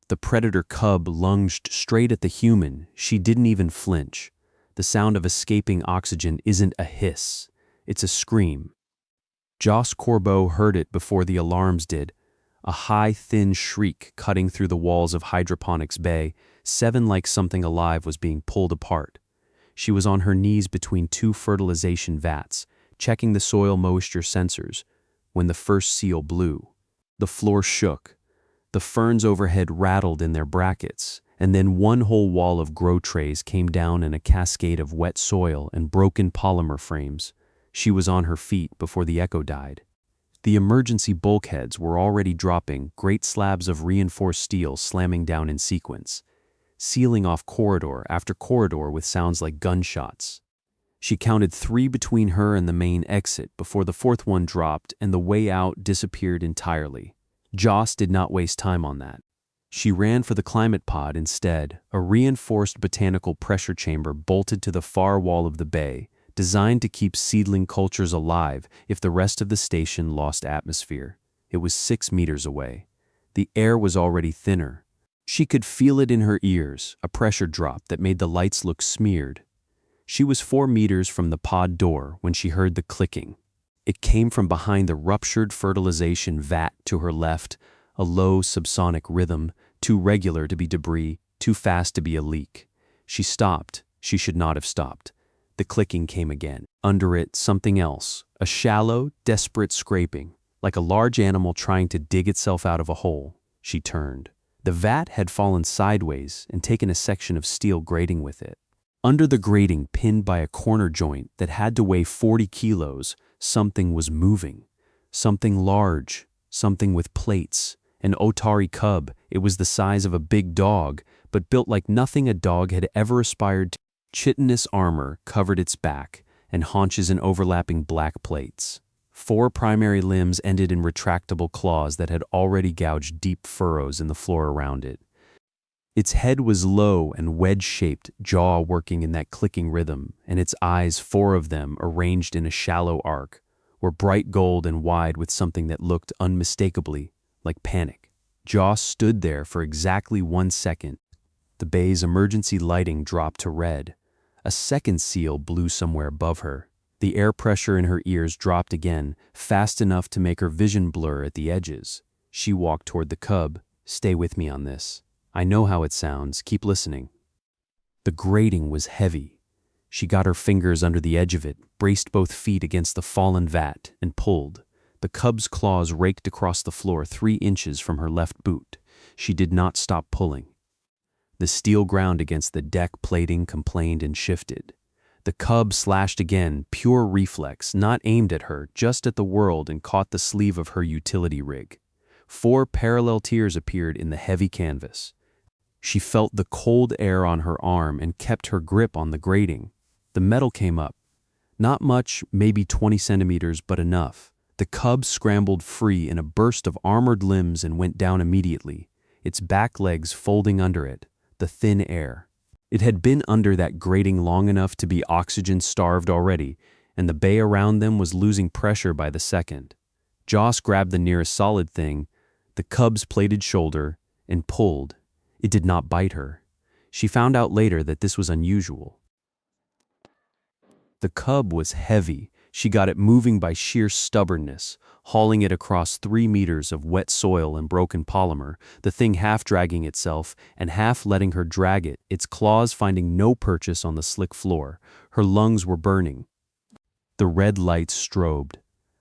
The predator cub lunged straight at the human. She didn't even flinch. The sound of escaping oxygen isn't a hiss. It's a scream. Joss Corbeau heard it before the alarms did. A high, thin shriek cutting through the walls of Hydroponics Bay, 7 like something alive was being pulled apart. She was on her knees between 2 fertilization vats, checking the soil moisture sensors, when the first seal blew. The floor shook. The ferns overhead rattled in their brackets, and then one whole wall of grow trays came down in a cascade of wet soil and broken polymer frames. She was on her feet before the echo died. The emergency bulkheads were already dropping, great slabs of reinforced steel slamming down in sequence, sealing off corridor after corridor with sounds like gunshots. She counted 3 between her and the main exit before the 4th one dropped and the way out disappeared entirely. Joss did not waste time on that. She ran for the climate pod instead, a reinforced botanical pressure chamber bolted to the far wall of the bay, designed to keep seedling cultures alive if the rest of the station lost atmosphere. It was 6 meters away. The air was already thinner. She could feel it in her ears, a pressure drop that made the lights look smeared. She was 4 meters from the pod door when she heard the clicking. It came from behind the ruptured fertilization vat to her left, a low subsonic rhythm, too regular to be debris, too fast to be a leak. She stopped. She should not have stopped. The clicking came again. Under it, something else, a shallow, desperate scraping, like a large animal trying to dig itself out of a hole. She turned. The vat had fallen sideways and taken a section of steel grating with it. Under the grating, pinned by a corner joint that had to weigh 40 kilos, something was moving. Something large, something with plates. An Otari cub. It was the size of a big dog, but built like nothing a dog had ever aspired to. Chitinous armor covered its back, and haunches in overlapping black plates. 4 primary limbs ended in retractable claws that had already gouged deep furrows in the floor around it. Its head was low and wedge-shaped, jaw working in that clicking rhythm, and its eyes, 4 of them, arranged in a shallow arc, were bright gold and wide with something that looked unmistakably like panic. Joss stood there for exactly 1 second. The bay's emergency lighting dropped to red. A second seal blew somewhere above her. The air pressure in her ears dropped again, fast enough to make her vision blur at the edges. She walked toward the cub. Stay with me on this. I know how it sounds. Keep listening. The grating was heavy. She got her fingers under the edge of it, braced both feet against the fallen vat, and pulled. The cub's claws raked across the floor 3 inches from her left boot. She did not stop pulling. The steel ground against the deck plating complained and shifted. The cub slashed again, pure reflex, not aimed at her, just at the world, and caught the sleeve of her utility rig. 4 parallel tears appeared in the heavy canvas. She felt the cold air on her arm and kept her grip on the grating. The metal came up. Not much, maybe 20 centimeters, but enough. The cub scrambled free in a burst of armored limbs and went down immediately, its back legs folding under it. The thin air. It had been under that grating long enough to be oxygen-starved already, and the bay around them was losing pressure by the second. Joss grabbed the nearest solid thing, the cub's plated shoulder, and pulled. It did not bite her. She found out later that this was unusual. The cub was heavy. She got it moving by sheer stubbornness, hauling it across 3 meters of wet soil and broken polymer, the thing half dragging itself and half letting her drag it, its claws finding no purchase on the slick floor. Her lungs were burning. The red lights strobed.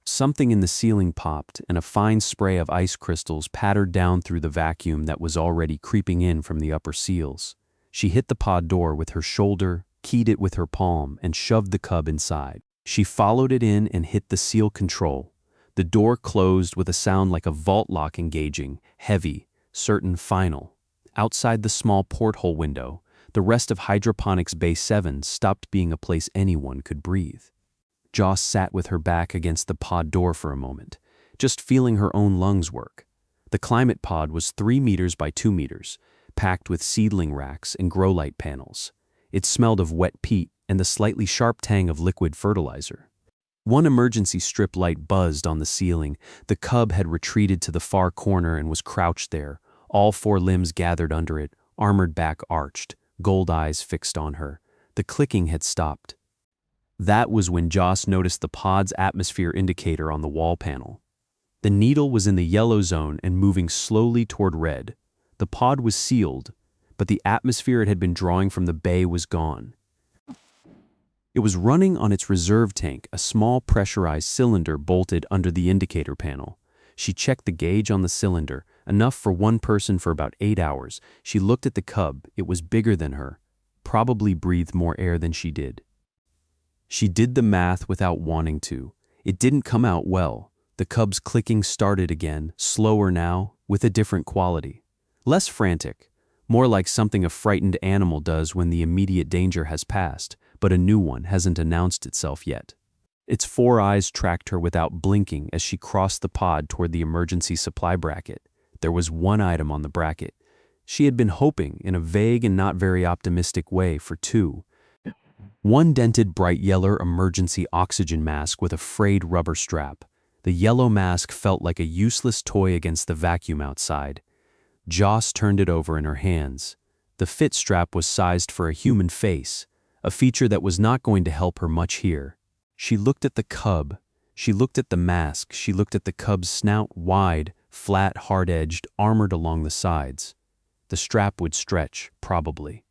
Something in the ceiling popped, and a fine spray of ice crystals pattered down through the vacuum that was already creeping in from the upper seals. She hit the pod door with her shoulder, keyed it with her palm, and shoved the cub inside. She followed it in and hit the seal control. The door closed with a sound like a vault lock engaging, heavy, certain, final. Outside the small porthole window, the rest of Hydroponics Bay 7 stopped being a place anyone could breathe. Joss sat with her back against the pod door for a moment, just feeling her own lungs work. The climate pod was 3 meters by 2 meters, packed with seedling racks and grow light panels. It smelled of wet peat and the slightly sharp tang of liquid fertilizer. One emergency strip light buzzed on the ceiling. The cub had retreated to the far corner and was crouched there, All four limbs gathered under it, armored back arched, gold eyes fixed on her. The clicking had stopped. That was when Joss noticed the pod's atmosphere indicator on the wall panel. The needle was in the yellow zone and moving slowly toward red. The pod was sealed, but the atmosphere it had been drawing from the bay was gone. It was running on its reserve tank, a small pressurized cylinder bolted under the indicator panel. She checked the gauge on the cylinder, enough for one person for about 8 hours. She looked at the cub. It was bigger than her, probably breathed more air than she did. She did the math without wanting to. It didn't come out well. The cub's clicking started again, slower now, with a different quality. Less frantic, more like something a frightened animal does when the immediate danger has passed, but a new one hasn't announced itself yet. Its four eyes tracked her without blinking as she crossed the pod toward the emergency supply bracket. There was one item on the bracket. She had been hoping, in a vague and not very optimistic way, for two. One dented bright yellow emergency oxygen mask with a frayed rubber strap. The yellow mask felt like a useless toy against the vacuum outside. Joss turned it over in her hands. The fit strap was sized for a human face, a feature that was not going to help her much here. She looked at the cub. She looked at the mask. She looked at the cub's snout, wide, flat, hard-edged, armored along the sides. The strap would stretch, probably.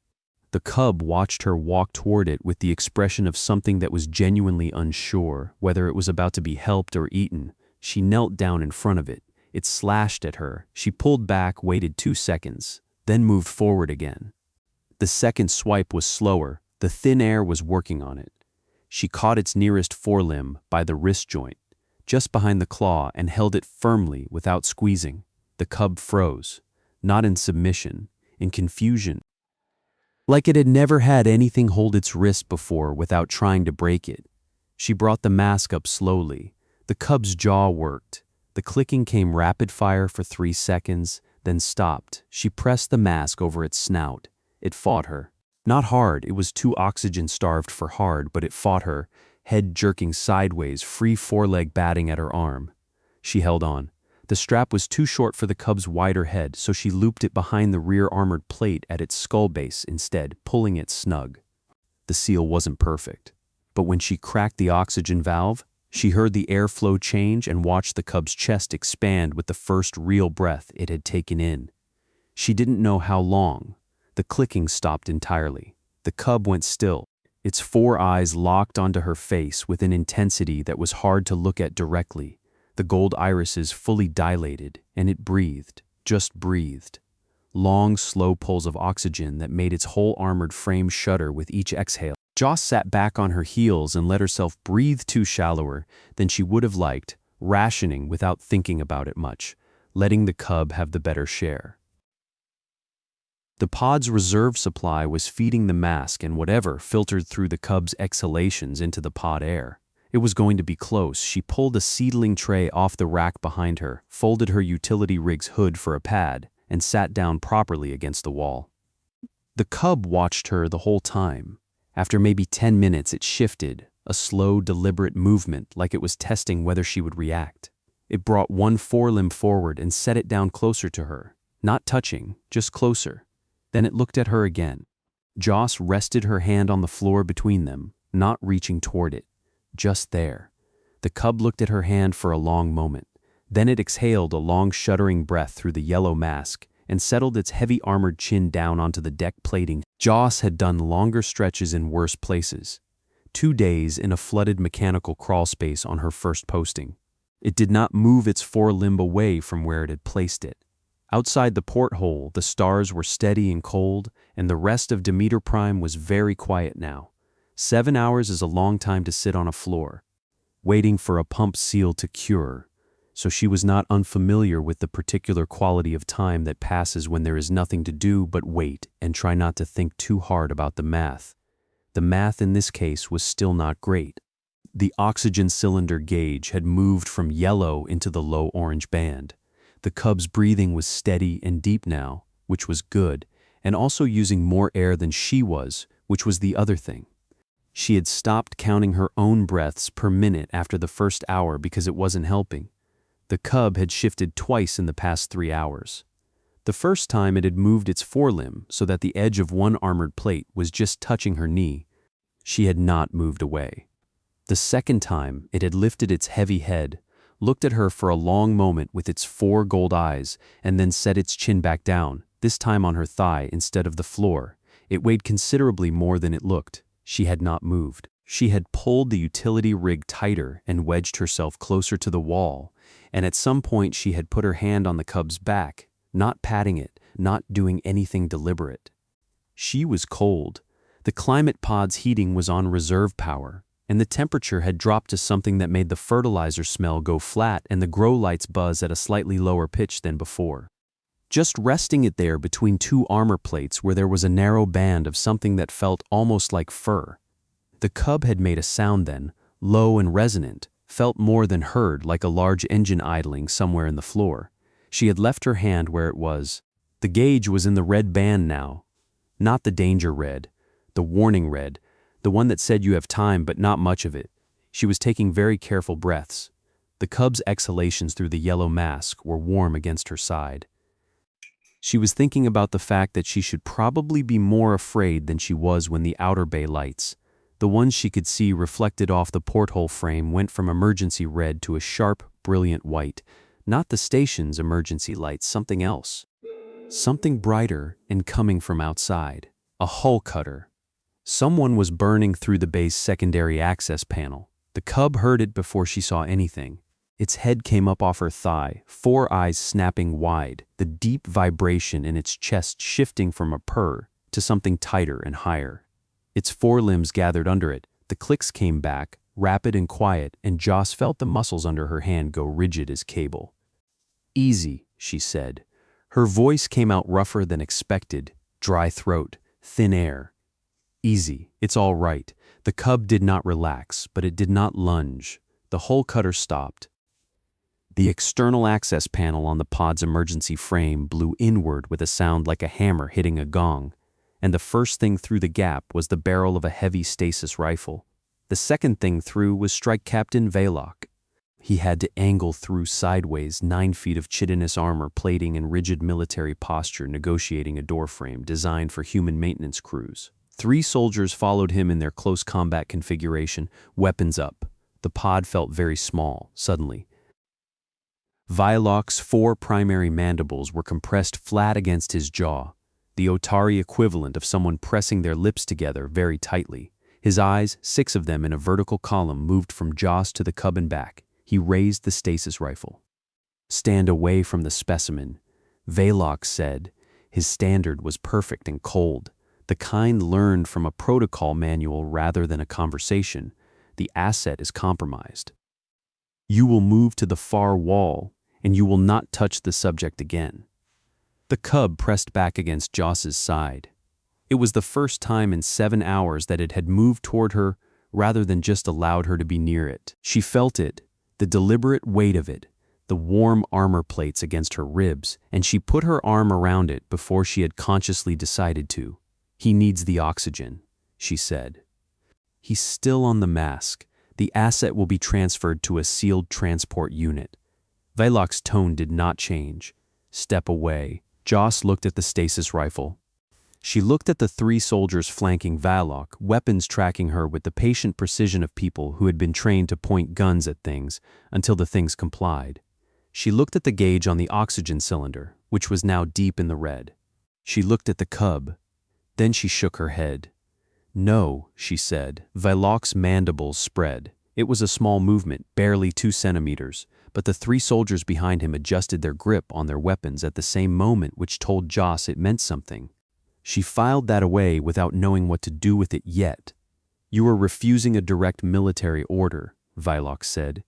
The cub watched her walk toward it with the expression of something that was genuinely unsure, whether it was about to be helped or eaten. She knelt down in front of it. It slashed at her. She pulled back, waited 2 seconds, then moved forward again. The second swipe was slower. The thin air was working on it. She caught its nearest forelimb by the wrist joint, just behind the claw, and held it firmly without squeezing. The cub froze, not in submission, in confusion. Like it had never had anything hold its wrist before without trying to break it. She brought the mask up slowly. The cub's jaw worked. The clicking came rapid fire for 3 seconds, then stopped. She pressed the mask over its snout. It fought her. Not hard, it was too oxygen-starved for hard, but it fought her, head jerking sideways, free foreleg batting at her arm. She held on. The strap was too short for the cub's wider head, so she looped it behind the rear armored plate at its skull base instead, pulling it snug. The seal wasn't perfect, but when she cracked the oxygen valve, she heard the airflow change and watched the cub's chest expand with the first real breath it had taken in. She didn't know how long. The clicking stopped entirely. The cub went still, its four eyes locked onto her face with an intensity that was hard to look at directly. The gold irises fully dilated, and it breathed, just breathed. Long, slow pulls of oxygen that made its whole armored frame shudder with each exhale. Joss sat back on her heels and let herself breathe shallower than she would have liked, rationing without thinking about it much, letting the cub have the better share. The pod's reserve supply was feeding the mask and whatever filtered through the cub's exhalations into the pod air. It was going to be close. She pulled a seedling tray off the rack behind her, folded her utility rig's hood for a pad, and sat down properly against the wall. The cub watched her the whole time. After maybe 10 minutes, it shifted, a slow, deliberate movement like it was testing whether she would react. It brought one forelimb forward and set it down closer to her, not touching, just closer. Then it looked at her again. Joss rested her hand on the floor between them, not reaching toward it. Just there. The cub looked at her hand for a long moment. Then it exhaled a long shuddering breath through the yellow mask and settled its heavy armored chin down onto the deck plating. Joss had done longer stretches in worse places. 2 days in a flooded mechanical crawl space on her first posting. It did not move its forelimb away from where it had placed it. Outside the porthole, the stars were steady and cold, and the rest of Demeter Prime was very quiet now. 7 hours is a long time to sit on a floor, waiting for a pump seal to cure, so she was not unfamiliar with the particular quality of time that passes when there is nothing to do but wait and try not to think too hard about the math. The math in this case was still not great. The oxygen cylinder gauge had moved from yellow into the low orange band. The cub's breathing was steady and deep now, which was good, and also using more air than she was, which was the other thing. She had stopped counting her own breaths per minute after the first hour because it wasn't helping. The cub had shifted twice in the past 3 hours. The first time it had moved its forelimb so that the edge of one armored plate was just touching her knee. She had not moved away. The second time it had lifted its heavy head, looked at her for a long moment with its 4 gold eyes, and then set its chin back down, this time on her thigh instead of the floor. It weighed considerably more than it looked. She had not moved. She had pulled the utility rig tighter and wedged herself closer to the wall, and at some point she had put her hand on the cub's back, not patting it, not doing anything deliberate. She was cold. The climate pod's heating was on reserve power, and the temperature had dropped to something that made the fertilizer smell go flat and the grow lights buzz at a slightly lower pitch than before. Just resting it there between 2 armor plates where there was a narrow band of something that felt almost like fur. The cub had made a sound then, low and resonant, felt more than heard like a large engine idling somewhere in the floor. She had left her hand where it was. The gauge was in the red band now. Not the danger red, the warning red, the one that said you have time but not much of it. She was taking very careful breaths. The cub's exhalations through the yellow mask were warm against her side. She was thinking about the fact that she should probably be more afraid than she was when the outer bay lights, the ones she could see reflected off the porthole frame, went from emergency red to a sharp, brilliant white. Not the station's emergency lights, something else. Something brighter and coming from outside. A hull cutter. Someone was burning through the bay's secondary access panel. The cub heard it before she saw anything. Its head came up off her thigh, 4 eyes snapping wide, the deep vibration in its chest shifting from a purr to something tighter and higher. Its forelimbs gathered under it, the clicks came back, rapid and quiet, and Joss felt the muscles under her hand go rigid as cable. "Easy," she said. Her voice came out rougher than expected, dry throat, thin air. "Easy, it's all right." The cub did not relax, but it did not lunge. The hull cutter stopped. The external access panel on the pod's emergency frame blew inward with a sound like a hammer hitting a gong, and the first thing through the gap was the barrel of a heavy stasis rifle. The second thing through was Strike Captain Veloc. He had to angle through sideways 9 feet of chitinous armor plating and rigid military posture negotiating a doorframe designed for human maintenance crews. 3 soldiers followed him in their close combat configuration, weapons up. The pod felt very small, suddenly. Veloc's 4 primary mandibles were compressed flat against his jaw, the Otari equivalent of someone pressing their lips together very tightly. His eyes, 6 of them in a vertical column, moved from Joss to the cub and back. He raised the stasis rifle. "Stand away from the specimen," Veloc said. His standard was perfect and cold, the kind learned from a protocol manual rather than a conversation. "The asset is compromised. You will move to the far wall, and you will not touch the subject again." The cub pressed back against Joss's side. It was the first time in 7 hours that it had moved toward her rather than just allowed her to be near it. She felt it, the deliberate weight of it, the warm armor plates against her ribs, and she put her arm around it before she had consciously decided to. "He needs the oxygen," she said. "He's still on the mask. The asset will be transferred to a sealed transport unit." Veloc's tone did not change. "Step away." Joss looked at the stasis rifle. She looked at the 3 soldiers flanking Veloc, weapons tracking her with the patient precision of people who had been trained to point guns at things until the things complied. She looked at the gauge on the oxygen cylinder, which was now deep in the red. She looked at the cub. Then she shook her head. "No," she said. Veloc's mandibles spread. It was a small movement, barely 2 centimeters, but the 3 soldiers behind him adjusted their grip on their weapons at the same moment, which told Joss it meant something. She filed that away without knowing what to do with it yet. "You are refusing a direct military order," Veloc said.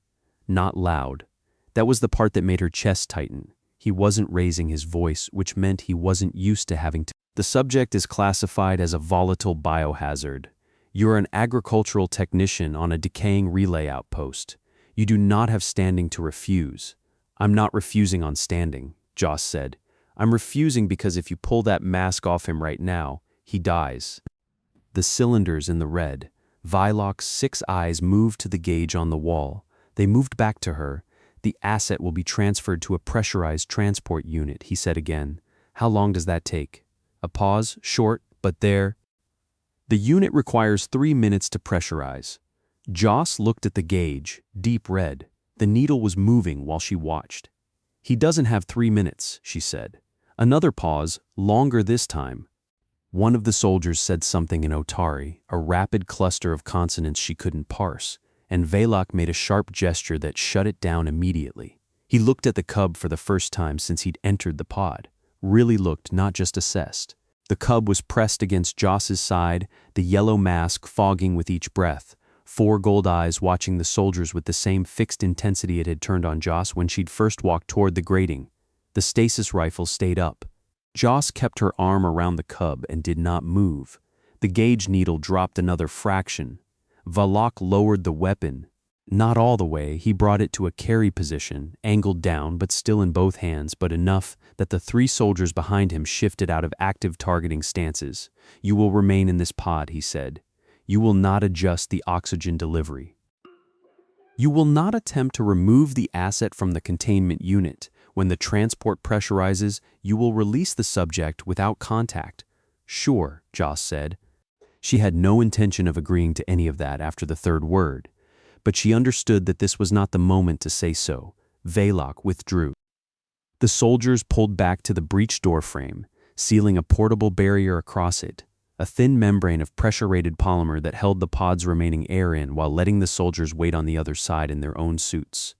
Not loud. That was the part that made her chest tighten. He wasn't raising his voice, which meant he wasn't used to having to. "The subject is classified as a volatile biohazard. You're an agricultural technician on a decaying relay outpost. You do not have standing to refuse." "I'm not refusing on standing," Joss said. "I'm refusing because if you pull that mask off him right now, he dies." The cylinders in the red. Veloc's 6 eyes moved to the gauge on the wall. They moved back to her. "The asset will be transferred to a pressurized transport unit," he said again. How long does that take? A pause, short, but there. The unit requires 3 minutes to pressurize. Joss looked at the gauge, deep red. The needle was moving while she watched. He doesn't have 3 minutes, she said. Another pause, longer this time. One of the soldiers said something in Otari, a rapid cluster of consonants she couldn't parse, and Velok made a sharp gesture that shut it down immediately. He looked at the cub for the first time since he'd entered the pod. Really looked, not just assessed. The cub was pressed against Joss's side, the yellow mask fogging with each breath, 4 gold eyes watching the soldiers with the same fixed intensity it had turned on Joss when she'd first walked toward the grating. The stasis rifle stayed up. Joss kept her arm around the cub and did not move. The gauge needle dropped another fraction. Velok lowered the weapon. Not all the way, he brought it to a carry position, angled down but still in both hands, but enough that the 3 soldiers behind him shifted out of active targeting stances. "You will remain in this pod," he said. "You will not adjust the oxygen delivery. You will not attempt to remove the asset from the containment unit. When the transport pressurizes, you will release the subject without contact." "Sure," Joss said. She had no intention of agreeing to any of that after the 3rd word, but she understood that this was not the moment to say so. Velok withdrew. The soldiers pulled back to the breech door frame, sealing a portable barrier across it, a thin membrane of pressure-rated polymer that held the pod's remaining air in while letting the soldiers wait on the other side in their own suits.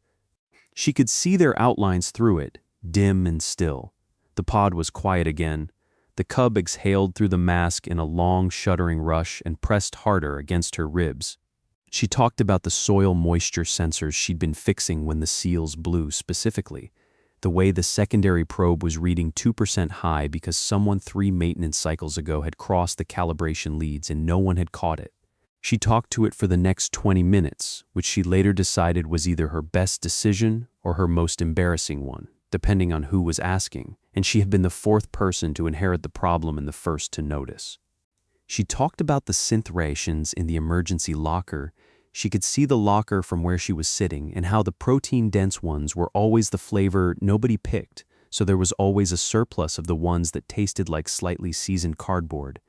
She could see their outlines through it, dim and still. The pod was quiet again. The cub exhaled through the mask in a long, shuddering rush and pressed harder against her ribs. She talked about the soil moisture sensors she'd been fixing when the seals blew specifically, the way the secondary probe was reading 2% high because someone 3 maintenance cycles ago had crossed the calibration leads and no one had caught it. She talked to it for the next 20 minutes, which she later decided was either her best decision or her most embarrassing one, depending on who was asking, and she had been the 4th person to inherit the problem and the first to notice. She talked about the synth rations in the emergency locker. She could see the locker from where she was sitting and how the protein-dense ones were always the flavor nobody picked, so there was always a surplus of the ones that tasted like slightly seasoned cardboard.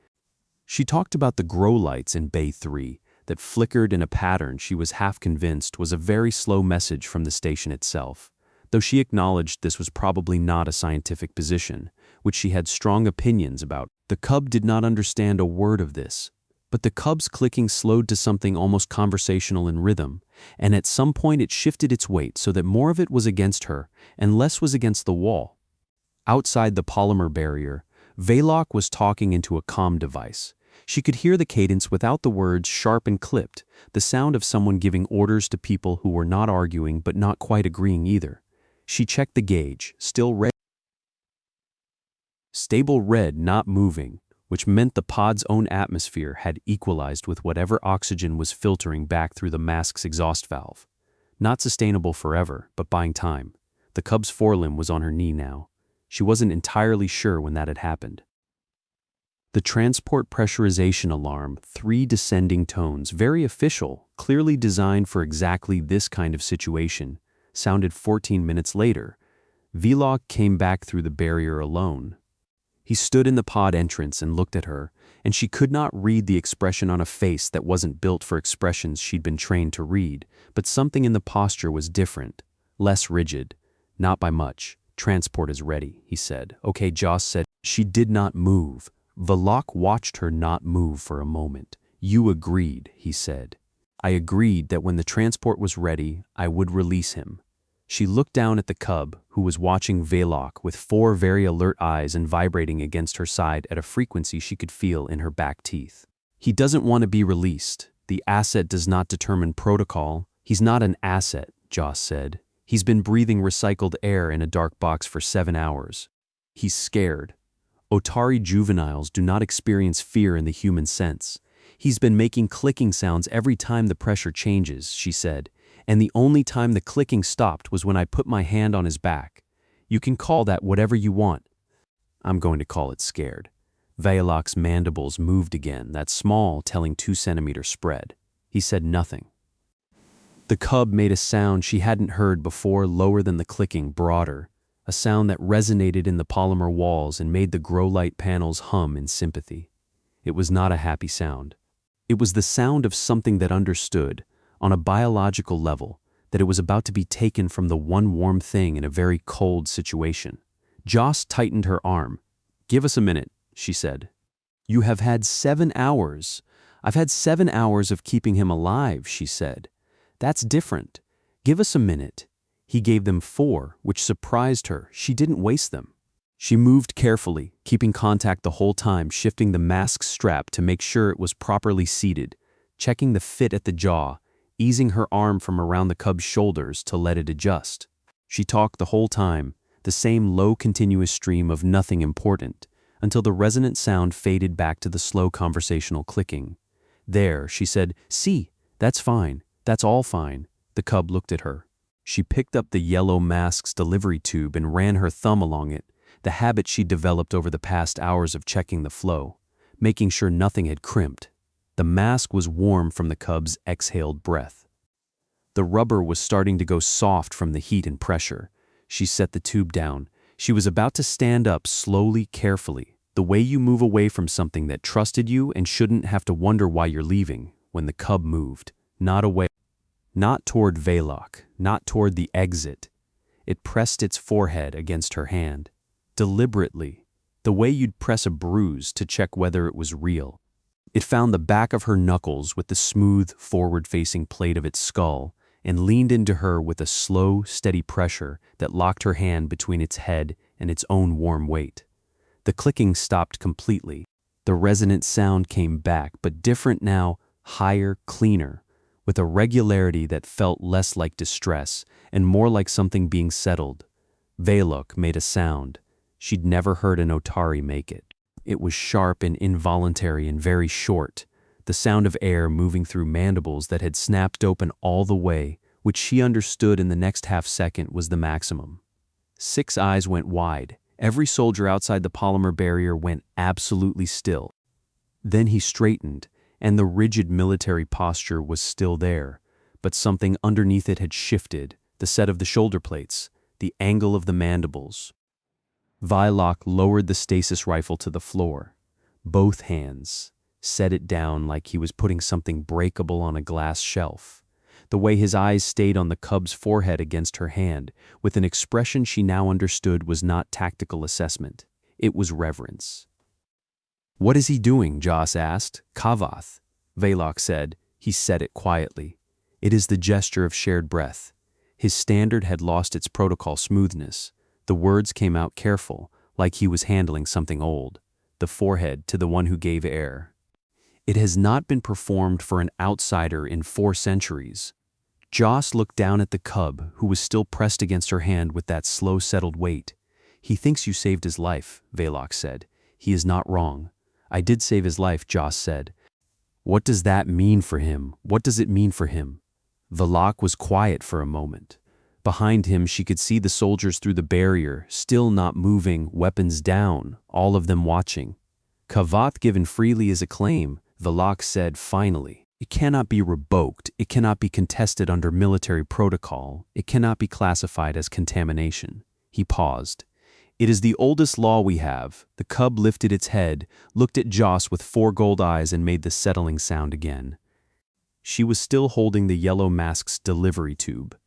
She talked about the grow lights in Bay 3 that flickered in a pattern she was half convinced was a very slow message from the station itself, though she acknowledged this was probably not a scientific position, which she had strong opinions about. The cub did not understand a word of this, but the cub's clicking slowed to something almost conversational in rhythm, and at some point it shifted its weight so that more of it was against her and less was against the wall. Outside the polymer barrier, Velok was talking into a comm device. She could hear the cadence without the words, sharp and clipped, the sound of someone giving orders to people who were not arguing but not quite agreeing either. She checked the gauge, still red. Stable red, not moving, which meant the pod's own atmosphere had equalized with whatever oxygen was filtering back through the mask's exhaust valve. Not sustainable forever, but buying time. The cub's forelimb was on her knee now. She wasn't entirely sure when that had happened. The transport pressurization alarm, 3 descending tones, very official, clearly designed for exactly this kind of situation, sounded 14 minutes later. Velok came back through the barrier alone. He stood in the pod entrance and looked at her, and she could not read the expression on a face that wasn't built for expressions she'd been trained to read, but something in the posture was different, less rigid. "Not by much. Transport is ready," he said. "Okay," Joss said. She did not move. Velok watched her not move for a moment. "You agreed," he said. "I agreed that when the transport was ready, I would release him." She looked down at the cub, who was watching Velok with 4 very alert eyes and vibrating against her side at a frequency she could feel in her back teeth. "He doesn't want to be released. The asset does not determine protocol. He's not an asset," Joss said. "He's been breathing recycled air in a dark box for 7 hours. He's scared. Otari juveniles do not experience fear in the human sense. He's been making clicking sounds every time the pressure changes," she said, "and the only time the clicking stopped was when I put my hand on his back. You can call that whatever you want. I'm going to call it scared." Velok's mandibles moved again, that small, telling 2-centimeter spread. He said nothing. The cub made a sound she hadn't heard before, lower than the clicking, broader, a sound that resonated in the polymer walls and made the grow light panels hum in sympathy. It was not a happy sound. It was the sound of something that understood, on a biological level, that it was about to be taken from the one warm thing in a very cold situation. Joss tightened her arm. "Give us a minute," she said. "You have had 7 hours. I've had 7 hours of keeping him alive," she said. "That's different. Give us a minute." He gave them 4, which surprised her. She didn't waste them. She moved carefully, keeping contact the whole time, shifting the mask strap to make sure it was properly seated, checking the fit at the jaw, easing her arm from around the cub's shoulders to let it adjust. She talked the whole time, the same low continuous stream of nothing important, until the resonant sound faded back to the slow conversational clicking. "There," she said. "See, that's fine. That's all fine." The cub looked at her. She picked up the yellow mask's delivery tube and ran her thumb along it, the habit she'd developed over the past hours of checking the flow, making sure nothing had crimped. The mask was warm from the cub's exhaled breath. The rubber was starting to go soft from the heat and pressure. She set the tube down. She was about to stand up slowly, carefully, the way you move away from something that trusted you and shouldn't have to wonder why you're leaving, when the cub moved, not away. Not toward Velok, not toward the exit. It pressed its forehead against her hand, deliberately, the way you'd press a bruise to check whether it was real. It found the back of her knuckles with the smooth, forward-facing plate of its skull and leaned into her with a slow, steady pressure that locked her hand between its head and its own warm weight. The clicking stopped completely. The resonant sound came back, but different now, higher, cleaner, with a regularity that felt less like distress and more like something being settled. Velok made a sound. She'd never heard an Otari make it. It was sharp and involuntary and very short, the sound of air moving through mandibles that had snapped open all the way, which she understood in the next half-second was the maximum. 6 eyes went wide. Every soldier outside the polymer barrier went absolutely still. Then he straightened, and the rigid military posture was still there, but something underneath it had shifted, the set of the shoulder plates, the angle of the mandibles. Velok lowered the stasis rifle to the floor. Both hands set it down like he was putting something breakable on a glass shelf. The way his eyes stayed on the cub's forehead against her hand, with an expression she now understood was not tactical assessment. It was reverence. "What is he doing?" Joss asked. "Kavath," Velok said. He said it quietly. It is the gesture of shared breath. His standard had lost its protocol smoothness. The words came out careful, like he was handling something old. The forehead to the one who gave air. "It has not been performed for an outsider in 4 centuries. Joss looked down at the cub, who was still pressed against her hand with that slow, settled weight. "He thinks you saved his life," Velok said. "He is not wrong." "I did save his life," Joss said. "What does that mean for him? What does it mean for him?" Velok was quiet for a moment. Behind him she could see the soldiers through the barrier, still not moving, weapons down, all of them watching. "Kavath given freely is a claim," Velok said finally. "It cannot be revoked, it cannot be contested under military protocol, it cannot be classified as contamination." He paused. "It is the oldest law we have." The cub lifted its head, looked at Joss with 4 gold eyes and made the settling sound again. She was still holding the yellow mask's delivery tube.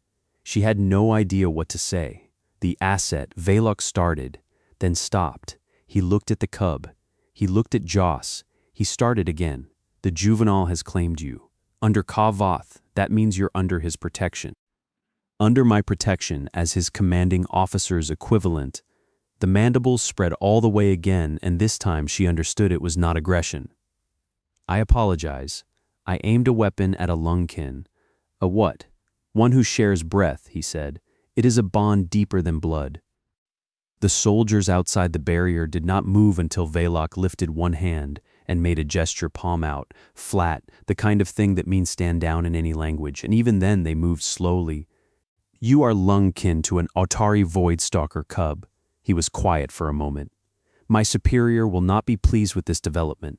She had no idea what to say. The asset, Velok started, then stopped. He looked at the cub. He looked at Joss. He started again. "The juvenile has claimed you. Under Kavath, that means you're under his protection. Under my protection as his commanding officer's equivalent." The mandibles spread all the way again, and this time she understood it was not aggression. "I apologize. I aimed a weapon at a lungkin." "A what?" "One who shares breath," he said. "It is a bond deeper than blood." The soldiers outside the barrier did not move until Velok lifted one hand and made a gesture, palm out, flat, the kind of thing that means stand down in any language, and even then they moved slowly. "You are lungkin to an Otari Voidstalker cub." He was quiet for a moment. "My superior will not be pleased with this development."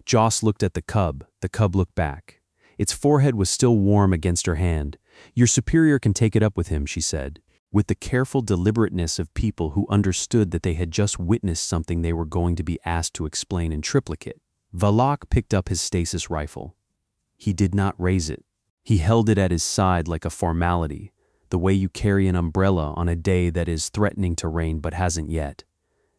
Joss looked at the cub. The cub looked back. Its forehead was still warm against her hand. "Your superior can take it up with him," she said. with the careful deliberateness of people who understood that they had just witnessed something they were going to be asked to explain in triplicate. Valak picked up his stasis rifle. He did not raise it. He held it at his side like a formality, the way you carry an umbrella on a day that is threatening to rain but hasn't yet.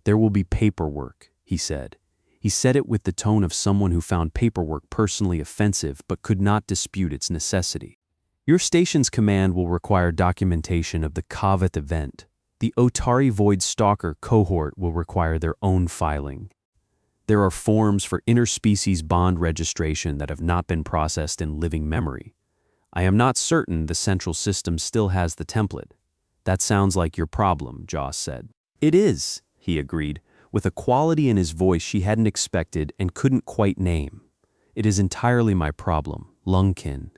"There will be paperwork," he said. He said it with the tone of someone who found paperwork personally offensive but could not dispute its necessity. "Your station's command will require documentation of the Kavath event. The Otari Void Stalker cohort will require their own filing. There are forms for interspecies bond registration that have not been processed in living memory. I am not certain the central system still has the template." "That sounds like your problem," Joss said. "It is," he agreed, with a quality in his voice she hadn't expected and couldn't quite name. "It is entirely my problem, Lungkin."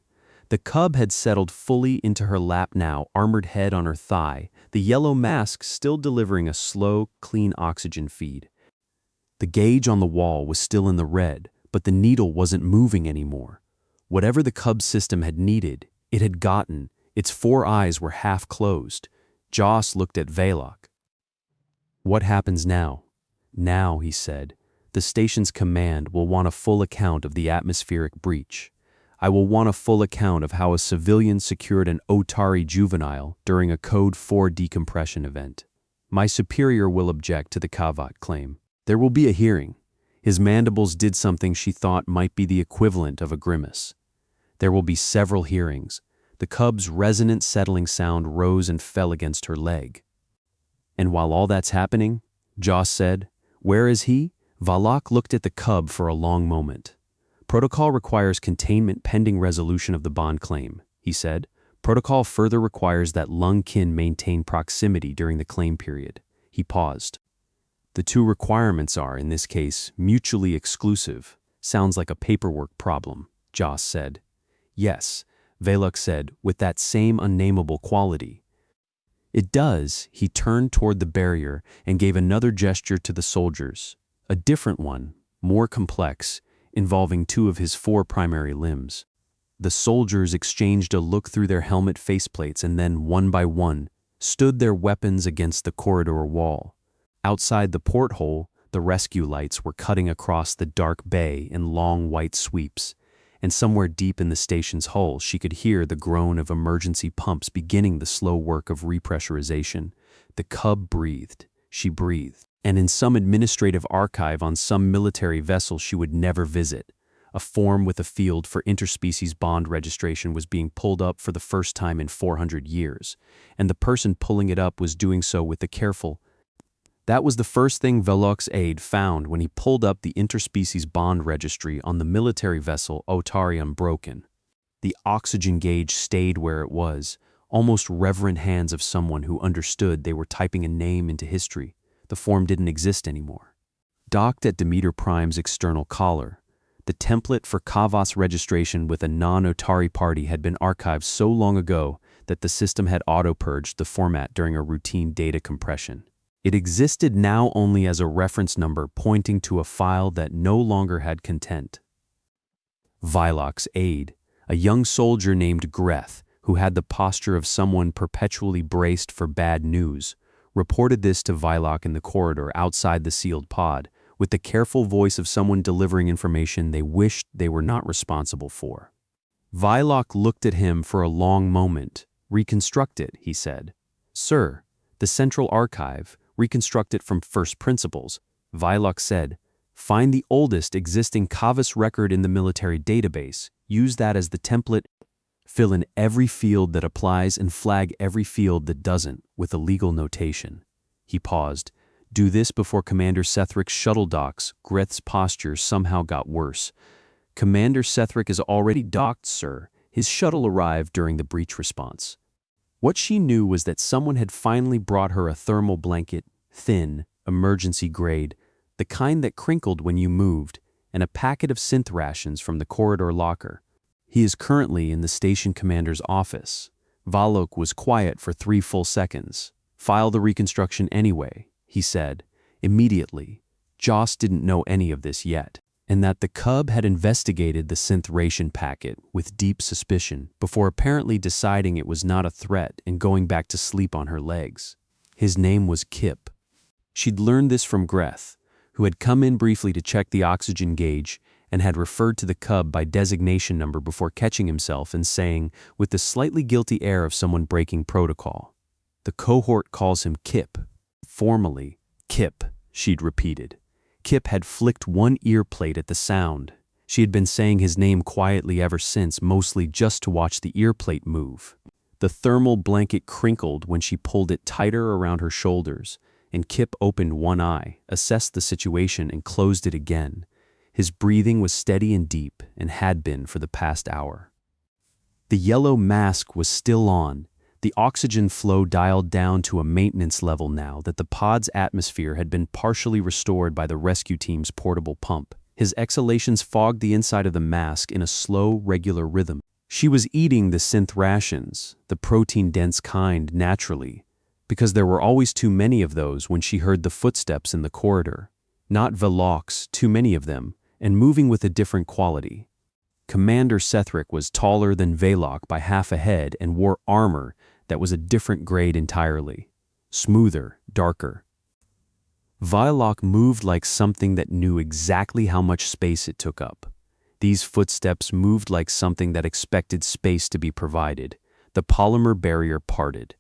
The cub had settled fully into her lap now, armored head on her thigh, the yellow mask still delivering a slow, clean oxygen feed. The gauge on the wall was still in the red, but the needle wasn't moving anymore. Whatever the cub's system had needed, it had gotten. Its 4 eyes were half closed. Joss looked at Valak. "What happens now?" "Now," he said, "the station's command will want a full account of the atmospheric breach. I will want a full account of how a civilian secured an Otari juvenile during a Code 4 decompression event. My superior will object to the Kavat claim. There will be a hearing." His mandibles did something she thought might be the equivalent of a grimace. "There will be several hearings." The cub's resonant settling sound rose and fell against her leg. "And while all that's happening," Joss said, "where is he?" Valak looked at the cub for a long moment. "Protocol requires containment pending resolution of the bond claim," he said. "Protocol further requires that Lungkin maintain proximity during the claim period." He paused. "The two requirements are, in this case, mutually exclusive." "Sounds like a paperwork problem," Joss said. "Yes," Valak said, with that same unnamable quality. "It does." He turned toward the barrier and gave another gesture to the soldiers, a different one, more complex, involving 2 of his 4 primary limbs. The soldiers exchanged a look through their helmet faceplates and then, one by one, stood their weapons against the corridor wall. Outside the porthole, the rescue lights were cutting across the dark bay in long white sweeps, and somewhere deep in the station's hull she could hear the groan of emergency pumps beginning the slow work of repressurization. The cub breathed. She breathed. And in some administrative archive on some military vessel she would never visit, a form with a field for interspecies bond registration was being pulled up for the first time in 400 years, and the person pulling it up was doing so with the careful. That was the first thing Valak's aide found when he pulled up the interspecies bond registry on the military vessel Otari Unbroken. The oxygen gauge stayed where it was, almost reverent hands of someone who understood they were typing a name into history. The form didn't exist anymore. Docked at Demeter Prime's external collar, the template for Kavas registration with a non-Otari party had been archived so long ago that the system had auto-purged the format during a routine data compression. It existed now only as a reference number pointing to a file that no longer had content. Valak's aide, a young soldier named Greth, who had the posture of someone perpetually braced for bad news, reported this to Valak in the corridor outside the sealed pod, with the careful voice of someone delivering information they wished they were not responsible for. Valak looked at him for a long moment. "Reconstruct it," he said. "Sir, the Central Archive, reconstruct it from first principles," Valak said. "Find the oldest existing Kavas record in the military database, use that as the template, fill in every field that applies and flag every field that doesn't with a legal notation." He paused. "Do this before Commander Sethrick's shuttle docks." Greth's posture somehow got worse. "Commander Sethrick is already docked, sir. His shuttle arrived during the breach response." What she knew was that someone had finally brought her a thermal blanket, thin, emergency grade, the kind that crinkled when you moved, and a packet of synth rations from the corridor locker. "He is currently in the station commander's office." Valak was quiet for 3 full seconds. "File the reconstruction anyway," he said. Immediately. Joss didn't know any of this yet. and that the cub had investigated the synth ration packet with deep suspicion before apparently deciding it was not a threat and going back to sleep on her legs. His name was Kip. She'd learned this from Greth, who had come in briefly to check the oxygen gauge and had referred to the cub by designation number before catching himself and saying, with the slightly guilty air of someone breaking protocol, "The cohort calls him Kip." Formally, Kip, she'd repeated. Kip had flicked one ear plate at the sound. She had been saying his name quietly ever since, mostly just to watch the ear plate move. The thermal blanket crinkled when she pulled it tighter around her shoulders, and Kip opened one eye, assessed the situation, and closed it again. His breathing was steady and deep, and had been for the past hour. The yellow mask was still on. The oxygen flow dialed down to a maintenance level now that the pod's atmosphere had been partially restored by the rescue team's portable pump. His exhalations fogged the inside of the mask in a slow, regular rhythm. She was eating the synth rations, the protein-dense kind, naturally, because there were always too many of those when she heard the footsteps in the corridor. Not Velox, too many of them, and moving with a different quality. Commander Sethric was taller than Velok by half a head and wore armor that was a different grade entirely. Smoother, darker. Velok moved like something that knew exactly how much space it took up. These footsteps moved like something that expected space to be provided. The polymer barrier parted,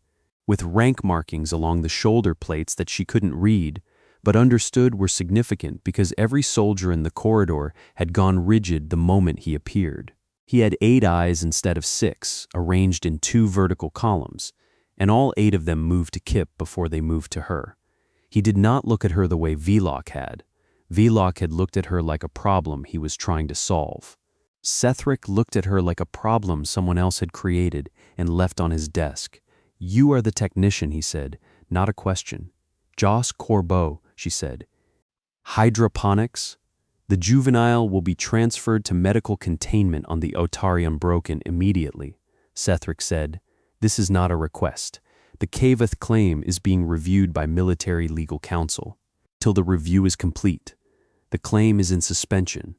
with rank markings along the shoulder plates that she couldn't read, but understood were significant because every soldier in the corridor had gone rigid the moment he appeared. He had 8 eyes instead of 6, arranged in 2 vertical columns, and all 8 of them moved to Kip before they moved to her. He did not look at her the way Velok had. Velok had looked at her like a problem he was trying to solve. Sethric looked at her like a problem someone else had created and left on his desk. "You are the technician," he said, "not a question." "Joss Corbeau," she said. "Hydroponics? The juvenile will be transferred to medical containment on the Otari Unbroken immediately," Sethric said. "This is not a request. The Kavath claim is being reviewed by military legal counsel. Till the review is complete, the claim is in suspension."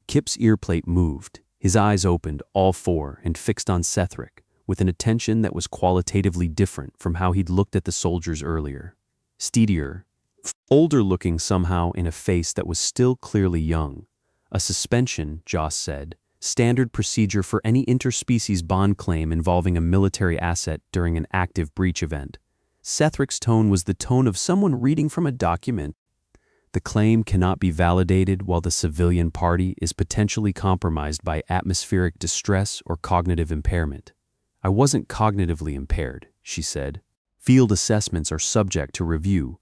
Kip's earplate moved. His eyes opened, all 4, and fixed on Sethric, with an attention that was qualitatively different from how he'd looked at the soldiers earlier. Steadier, older-looking somehow in a face that was still clearly young. "A suspension," Joss said, "standard procedure for any interspecies bond claim involving a military asset during an active breach event." Sethric's tone was the tone of someone reading from a document. "The claim cannot be validated while the civilian party is potentially compromised by atmospheric distress or cognitive impairment." "I wasn't cognitively impaired," she said. "Field assessments are subject to review."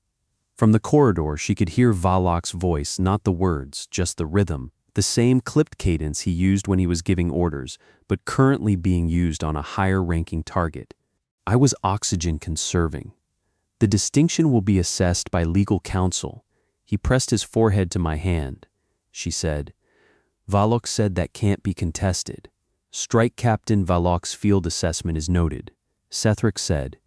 From the corridor, she could hear Velok's voice, not the words, just the rhythm, the same clipped cadence he used when he was giving orders, but currently being used on a higher-ranking target. "I was oxygen conserving. The distinction will be assessed by legal counsel." He pressed his forehead to my hand. She said, "Velok said that can't be contested. Strike Captain Velok's field assessment is noted." Sethric said,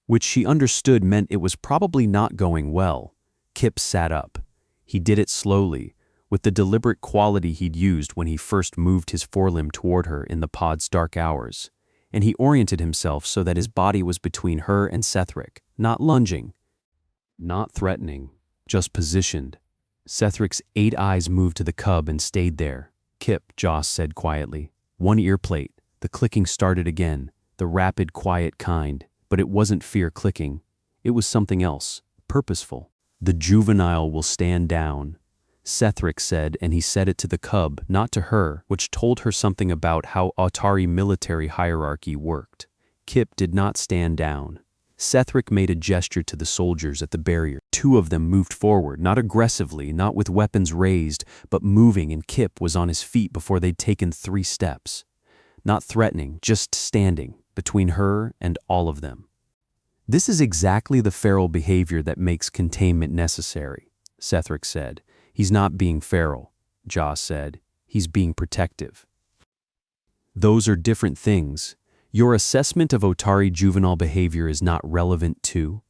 which she understood meant it was probably not going well. Kip sat up. He did it slowly, with the deliberate quality he'd used when he first moved his forelimb toward her in the pod's dark hours, and he oriented himself so that his body was between her and Sethric, not lunging, not threatening, just positioned. Sethric's 8 eyes moved to the cub and stayed there. "Kip," Joss said quietly. "One ear plate." The clicking started again, the rapid, quiet kind. But it wasn't fear clicking. It was something else, purposeful. "The juvenile will stand down," Sethric said, and he said it to the cub, not to her, which told her something about how Otari military hierarchy worked. Kip did not stand down. Sethric made a gesture to the soldiers at the barrier. 2 of them moved forward, not aggressively, not with weapons raised, but moving, and Kip was on his feet before they'd taken 3 steps. Not threatening, just standing, between her and all of them. "This is exactly the feral behavior that makes containment necessary," Sethric said. "He's not being feral," Joss said. "He's being protective." "Those are different things. Your assessment of Otari juvenile behavior is not relevant too.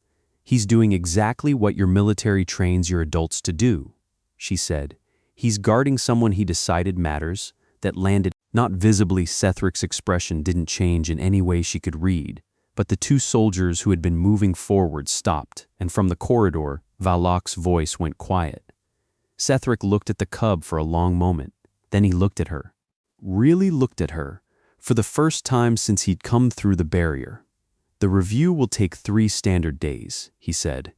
He's doing exactly what your military trains your adults to do," she said. He's guarding someone he decided matters, that landed. Not visibly, Sethric's expression didn't change in any way she could read, but the two soldiers who had been moving forward stopped, and from the corridor, Valak's voice went quiet. Sethric looked at the cub for a long moment. Then he looked at her. Really looked at her, for the first time since he'd come through the barrier. "The review will take 3 standard days," he said.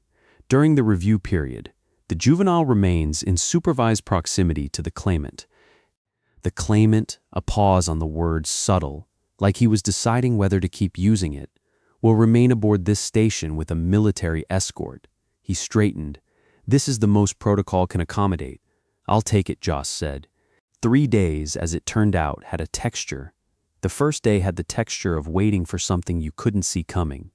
"During the review period, the juvenile remains in supervised proximity to the claimant." The claimant, a pause on the word subtle, like he was deciding whether to keep using it, "will remain aboard this station with a military escort." He straightened. "This is the most protocol can accommodate." "I'll take it," Joss said. 3 days, as it turned out, had a texture. The first day had the texture of waiting for something you couldn't see coming.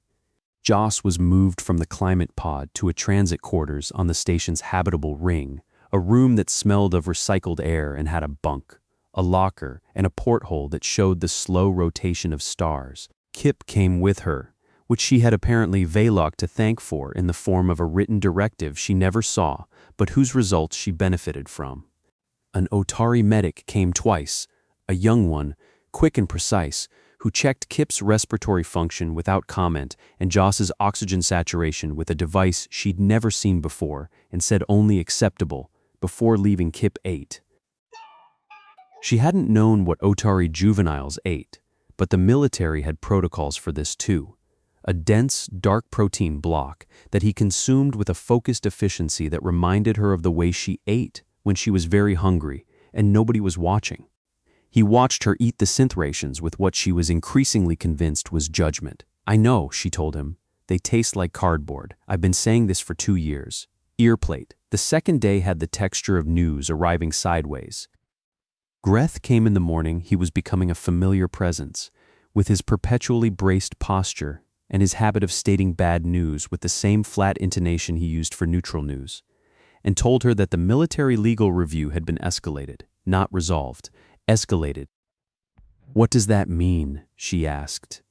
Joss was moved from the climate pod to a transit quarters on the station's habitable ring, a room that smelled of recycled air and had a bunk, a locker, and a porthole that showed the slow rotation of stars. Kip came with her, which she had apparently Valak to thank for in the form of a written directive she never saw, but whose results she benefited from. An Otari medic came twice, a young one, quick and precise, who checked Kip's respiratory function without comment and Joss's oxygen saturation with a device she'd never seen before and said only acceptable before leaving Kip ate. She hadn't known what Otari juveniles ate, but the military had protocols for this too. A dense, dark protein block that he consumed with a focused efficiency that reminded her of the way she ate when she was very hungry and nobody was watching. He watched her eat the synth rations with what she was increasingly convinced was judgment. "I know," she told him. "They taste like cardboard. I've been saying this for 2 years." Earplate. The second day had the texture of news arriving sideways. Greth came in the morning. He was becoming a familiar presence, with his perpetually braced posture and his habit of stating bad news with the same flat intonation he used for neutral news, and told her that the military legal review had been escalated, not resolved. Escalated. "What does that mean?" she asked.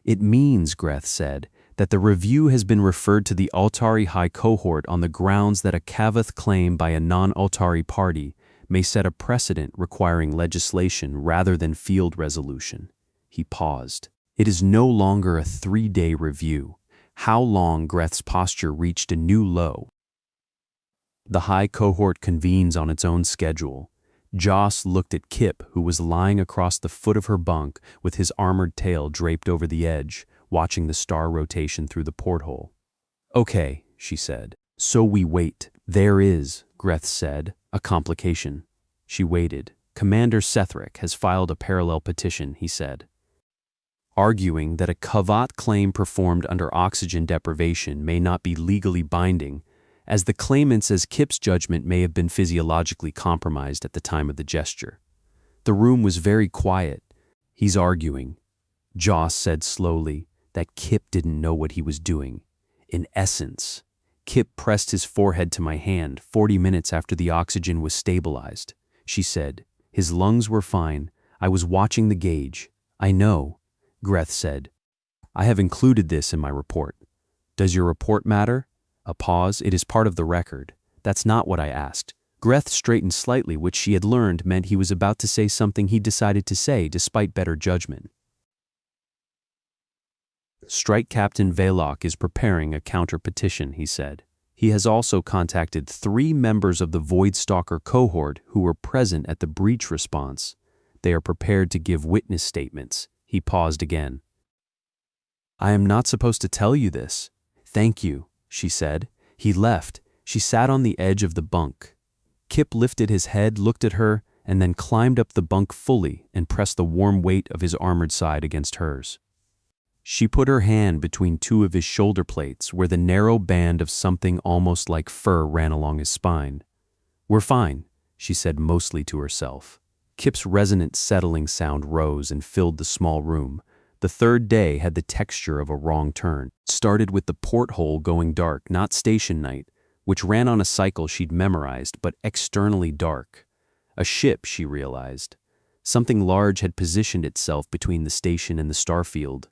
"It means," Greth said, "that the review has been referred to the Altari High Cohort on the grounds that a Kavath claim by a non-Altari party may set a precedent requiring legislation rather than field resolution." He paused. "It is no longer a 3-day review." How long? Greth's posture reached a new low. "The High Cohort convenes on its own schedule." Joss looked at Kip, who was lying across the foot of her bunk with his armored tail draped over the edge, watching the star rotation through the porthole. "Okay," she said. "So we wait." "There is," Greth said, "a complication." She waited. "Commander Sethric has filed a parallel petition," he said, arguing that a Kavat claim performed under oxygen deprivation may not be legally binding, as the claimant says Kip's judgment may have been physiologically compromised at the time of the gesture. The room was very quiet. "He's arguing," Joss said slowly, "that Kip didn't know what he was doing. In essence, Kip pressed his forehead to my hand 40 minutes after the oxygen was stabilized," she said. "His lungs were fine. I was watching the gauge." "I know," Greth said. "I have included this in my report." "Does your report matter?" A pause. "It is part of the record." "That's not what I asked." Greth straightened slightly, which she had learned meant he was about to say something he decided to say despite better judgment. "Strike Captain Valak is preparing a counter-petition," he said. "He has also contacted 3 members of the Voidstalker cohort who were present at the breach response. They are prepared to give witness statements." He paused again. "I am not supposed to tell you this." "Thank you," she said. He left. She sat on the edge of the bunk. Kip lifted his head, looked at her, and then climbed up the bunk fully and pressed the warm weight of his armored side against hers. She put her hand between 2 of his shoulder plates where the narrow band of something almost like fur ran along his spine. "We're fine," she said mostly to herself. Kip's resonant settling sound rose and filled the small room. The third day had the texture of a wrong turn. It started with the porthole going dark, not station night, which ran on a cycle she'd memorized, but externally dark. A ship, she realized. Something large had positioned itself between the station and the starfield,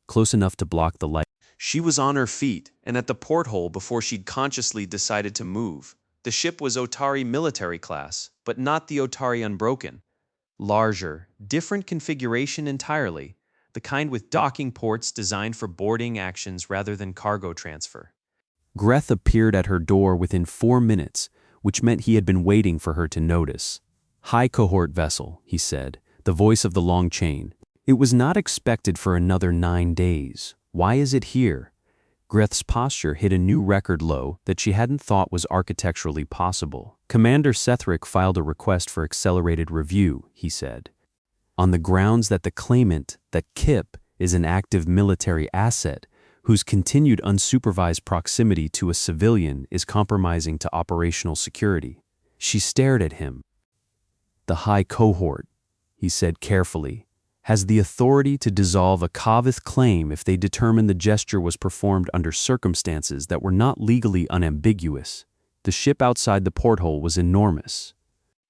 close enough to block the light. She was on her feet and at the porthole before she'd consciously decided to move. The ship was Otari military class, but not the Otari Unbroken. Larger, different configuration entirely, the kind with docking ports designed for boarding actions rather than cargo transfer. Greth appeared at her door within 4 minutes, which meant he had been waiting for her to notice. "High cohort vessel," he said, the voice of the long chain. "It was not expected for another 9 days. Why is it here?" Greth's posture hit a new record low that she hadn't thought was architecturally possible. "Commander Sethric filed a request for accelerated review," he said, "on the grounds that the claimant, that Kip, is an active military asset whose continued unsupervised proximity to a civilian is compromising to operational security." She stared at him. "The High Cohort," he said carefully, "has the authority to dissolve a Kavith claim if they determine the gesture was performed under circumstances that were not legally unambiguous." The ship outside the porthole was enormous.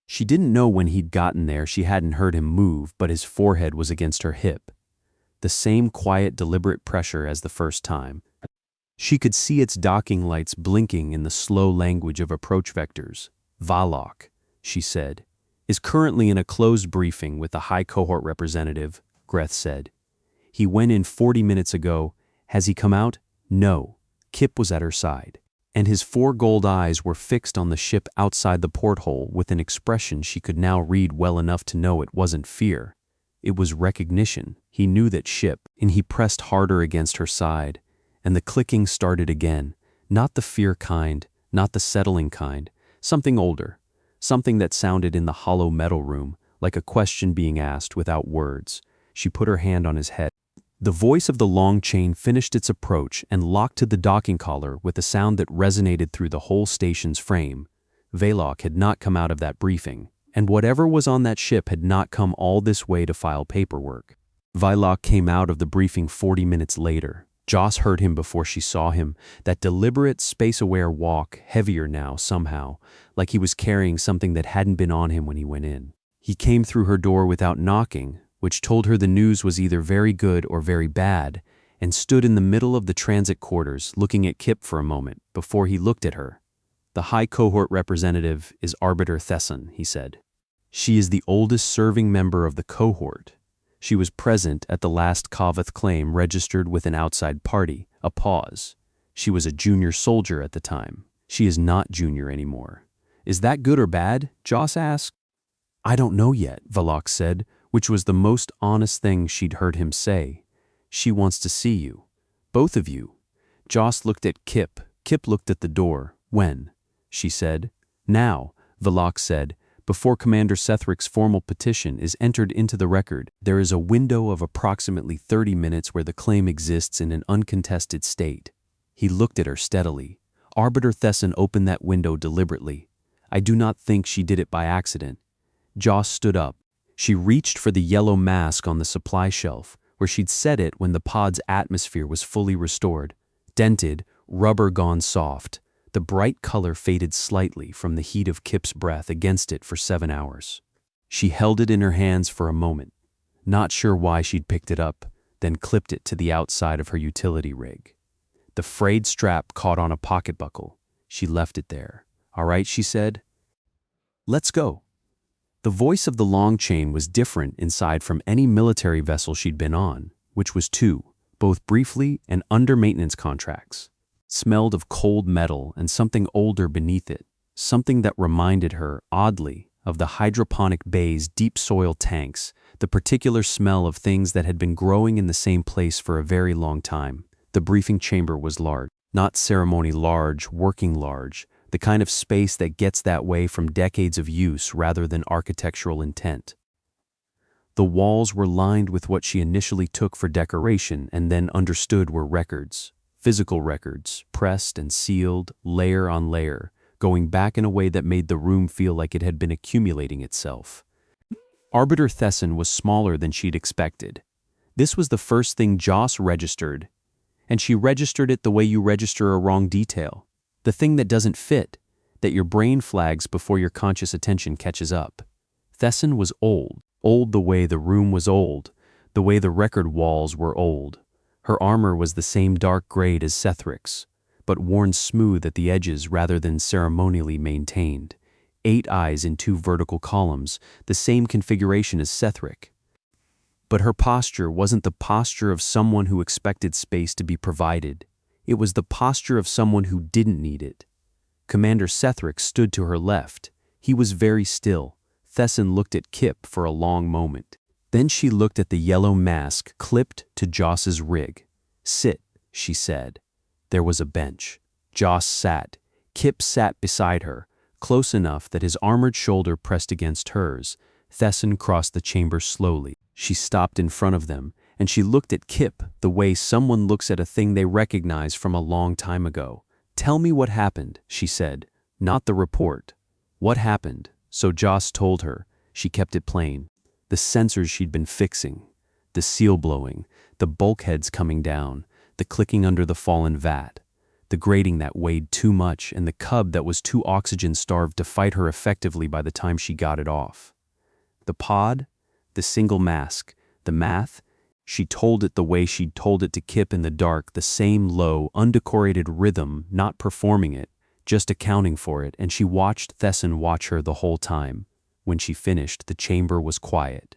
She didn't know when he'd gotten there she hadn't heard him move, but his forehead was against her hip. The same quiet, deliberate pressure as the first time. She could see its docking lights blinking in the slow language of approach vectors. "Valok," she said, "is currently in a closed briefing with the High Cohort representative," Greth said. "He went in 40 minutes ago. Has he come out?" No. Kip was at her side, and his 4 gold eyes were fixed on the ship outside the porthole with an expression she could now read well enough to know it wasn't fear. It was recognition. He knew that ship, and he pressed harder against her side, and the clicking started again, not the fear kind, not the settling kind, something older, something that sounded in the hollow metal room, like a question being asked without words. She put her hand on his head. The voice of the long chain finished its approach and locked to the docking collar with a sound that resonated through the whole station's frame. Valok had not come out of that briefing, and whatever was on that ship had not come all this way to file paperwork. Valok came out of the briefing 40 minutes later. Joss heard him before she saw him, that deliberate, space-aware walk, heavier now somehow, like he was carrying something that hadn't been on him when he went in. He came through her door without knocking, which told her the news was either very good or very bad, and stood in the middle of the transit quarters looking at Kip for a moment before he looked at her. "The High Cohort representative is Arbiter Thessan," he said. "She is the oldest serving member of the cohort. She was present at the last Kavith claim registered with an outside party." A pause. "She was a junior soldier at the time. She is not junior anymore." "Is that good or bad?" Joss asked. "I don't know yet," Valok said, which was the most honest thing she'd heard him say. "She wants to see you. Both of you." Joss looked at Kip. Kip looked at the door. "When?" she said. "Now," Valok said. "Before Commander Sethric's formal petition is entered into the record, there is a window of approximately 30 minutes where the claim exists in an uncontested state." He looked at her steadily. Arbiter Thessan opened that window deliberately. "I do not think she did it by accident." Joss stood up. She reached for the yellow mask on the supply shelf, where she'd set it when the pod's atmosphere was fully restored. Dented, rubber gone soft. The bright color faded slightly from the heat of Kip's breath against it for 7 hours. She held it in her hands for a moment, not sure why she'd picked it up, then clipped it to the outside of her utility rig. The frayed strap caught on a pocket buckle. She left it there. "All right," she said. "Let's go." The voice of the long chain was different inside from any military vessel she'd been on, which was 2, both briefly and under maintenance contracts. Smelled of cold metal and something older beneath it, something that reminded her, oddly, of the hydroponic bay's deep soil tanks, the particular smell of things that had been growing in the same place for a very long time. The briefing chamber was large, not ceremony large, working large, the kind of space that gets that way from decades of use rather than architectural intent. The walls were lined with what she initially took for decoration and then understood were records. Physical records, pressed and sealed, layer on layer, going back in a way that made the room feel like it had been accumulating itself. Arbiter Thessan was smaller than she'd expected. This was the first thing Joss registered, and she registered it the way you register a wrong detail. The thing that doesn't fit, that your brain flags before your conscious attention catches up. Thessan was old the way the room was old, the way the record walls were old. Her armor was the same dark grade as Sethric's, but worn smooth at the edges rather than ceremonially maintained. 8 eyes in 2 vertical columns, the same configuration as Sethric. But her posture wasn't the posture of someone who expected space to be provided. It was the posture of someone who didn't need it. Commander Sethric stood to her left. He was very still. Thessan looked at Kip for a long moment. Then she looked at the yellow mask clipped to Joss's rig. "Sit," she said. There was a bench. Joss sat. Kip sat beside her, close enough that his armored shoulder pressed against hers. Thessan crossed the chamber slowly. She stopped in front of them, and she looked at Kip the way someone looks at a thing they recognize from a long time ago. "Tell me what happened," she said. "Not the report. What happened?" So Joss told her. She kept it plain. The sensors she'd been fixing, the seal blowing, the bulkheads coming down, the clicking under the fallen vat, the grating that weighed too much, and the cub that was too oxygen-starved to fight her effectively by the time she got it off. The pod, the single mask, the math, she told it the way she'd told it to Kip in the dark, the same low, undecorated rhythm, not performing it, just accounting for it, and she watched Thessan watch her the whole time. When she finished, the chamber was quiet.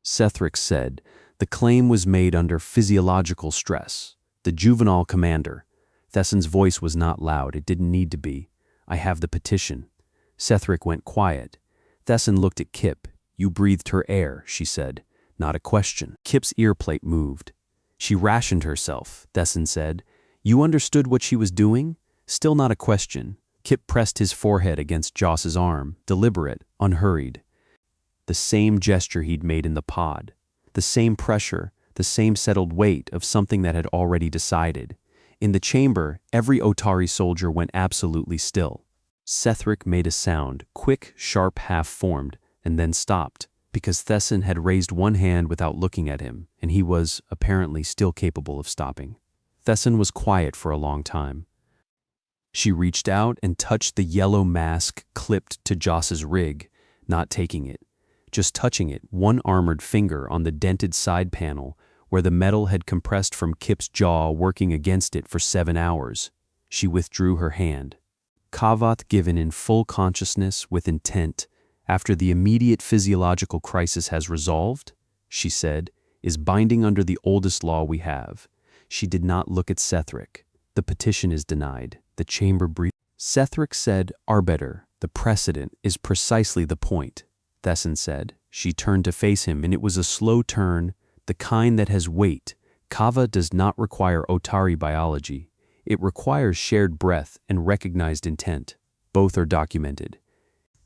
Sethric said, "The claim was made under physiological stress. The juvenile commander." Thessan's voice was not loud, it didn't need to be. "I have the petition." Sethric went quiet. Thessan looked at Kip. "You breathed her air," she said. Not a question. Kip's earplate moved. "She rationed herself," Thessan said. "You understood what she was doing?" Still not a question. Kip pressed his forehead against Joss's arm, deliberate, unhurried. The same gesture he'd made in the pod. The same pressure, the same settled weight of something that had already decided. In the chamber, every Otari soldier went absolutely still. Sethric made a sound, quick, sharp, half-formed, and then stopped, because Thessan had raised one hand without looking at him, and he was, apparently, still capable of stopping. Thessan was quiet for a long time. She reached out and touched the yellow mask clipped to Joss's rig, not taking it, just touching it, one armored finger on the dented side panel where the metal had compressed from Kip's jaw, working against it for 7 hours. She withdrew her hand. Kavath, given in full consciousness with intent, after the immediate physiological crisis has resolved, she said, is binding under the oldest law we have. She did not look at Sethric. The petition is denied. The chamber breathed. Sethric said, "Arbiter, the precedent is precisely the point," Thessan said. She turned to face him, and it was a slow turn, the kind that has weight. Kava does not require Otari biology. It requires shared breath and recognized intent. Both are documented.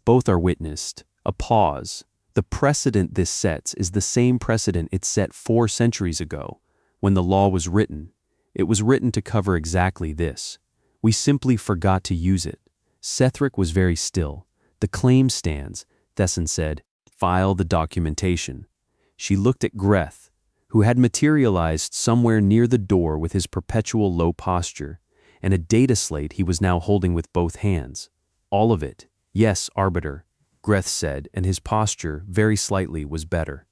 Both are witnessed. A pause. The precedent this sets is the same precedent it set 4 centuries ago, when the law was written. It was written to cover exactly this. We simply forgot to use it. Sethric was very still. "The claim stands," Thessan said. "File the documentation." She looked at Greth, who had materialized somewhere near the door with his perpetual low posture, and a data slate he was now holding with both hands. "All of it." "Yes, Arbiter," Greth said, and his posture, very slightly, was better.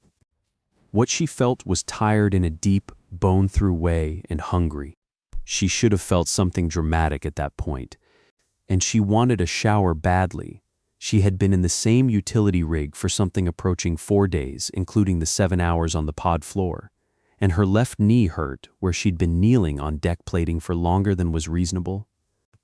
What she felt was tired in a deep, bone-through way and hungry. She should have felt something dramatic at that point, and she wanted a shower badly. She had been in the same utility rig for something approaching 4 days, including the 7 hours on the pod floor, and her left knee hurt where she'd been kneeling on deck plating for longer than was reasonable.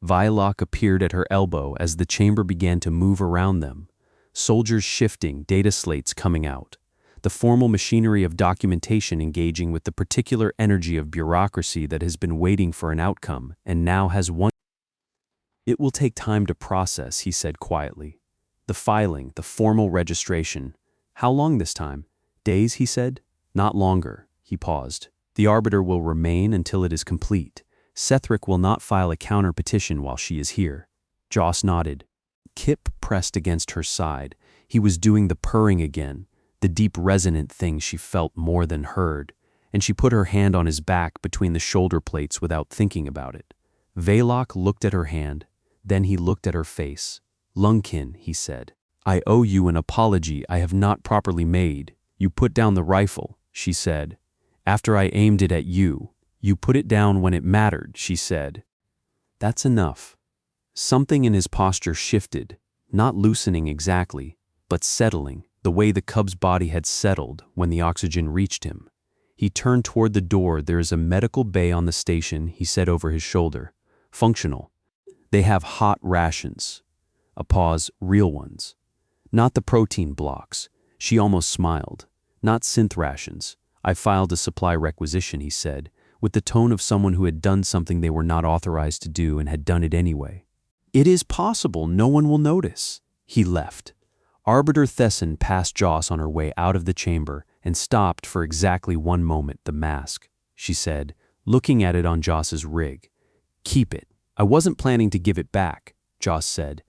Vylok appeared at her elbow as the chamber began to move around them, soldiers shifting, data slates coming out, the formal machinery of documentation engaging with the particular energy of bureaucracy that has been waiting for an outcome and now has one. "It will take time to process," he said quietly. "The filing, the formal registration. How long this time?" "Days," he said. "Not longer." He paused. "The Arbiter will remain until it is complete. Sethric will not file a counter-petition while she is here." Joss nodded. Kip pressed against her side. He was doing the purring again, the deep resonant thing she felt more than heard, and she put her hand on his back between the shoulder plates without thinking about it. Vylok looked at her hand, then he looked at her face. "Lungkin," he said, "I owe you an apology I have not properly made. You put down the rifle," she said. "After I aimed it at you. You put it down when it mattered," she said. That's enough. Something in his posture shifted, not loosening exactly, but settling, the way the cub's body had settled when the oxygen reached him. He turned toward the door. There is a medical bay on the station, he said over his shoulder. Functional. They have hot rations. A pause, real ones. Not the protein blocks. She almost smiled. Not synth rations. I filed a supply requisition, he said, with the tone of someone who had done something they were not authorized to do and had done it anyway. It is possible no one will notice. He left. Arbiter Thessan passed Joss on her way out of the chamber and stopped for exactly 1 moment. The mask, she said, looking at it on Joss's rig. Keep it. I wasn't planning to give it back, Joss said.